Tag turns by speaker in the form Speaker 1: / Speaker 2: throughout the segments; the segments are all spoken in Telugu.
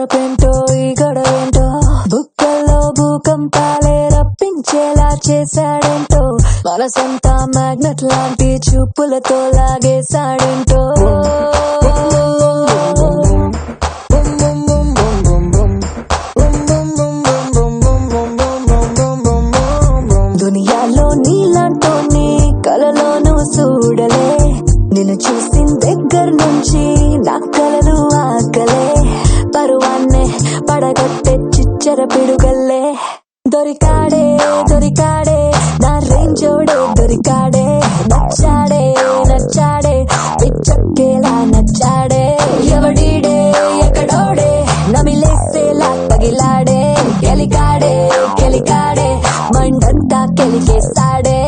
Speaker 1: మరపెంటో ఈ గడవేంటో బుక్కల్లో భూకంపాలే రప్పించేలా చేశాడేంటో మనసంతా మ్యాగ్నెట్ లాంటి చూపులతో లాగేశాడేంటో దునియాలో నీలాంటోని కలలోనూ చూడలే నిన్ను చూసిన దగ్గర నుంచి నా కలను ఆకలే పరువాన్నే పడగొట్టే చిచ్చర పిడుగల్లే దొరికాడే దొరికాడే నా రేంజోడే దొరికాడే నచ్చాడే నచ్చాడే పిచ్చక్కేలా నచ్చాడే ఎవడీడే ఎక్కడోడే నమిలేసేలా తగిలాడే గెలికాడే గెలికాడే మండంతా కెలికేస్తాడే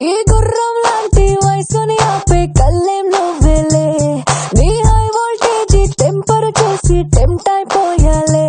Speaker 1: ఈ గుర్రం లాంటి వయసుని ఆపే కళ్ళేం నువ్వేలే నీ హై వోల్టేజ్ టెంపర్ చూసి టెంప్ట్ అయిపోయాలే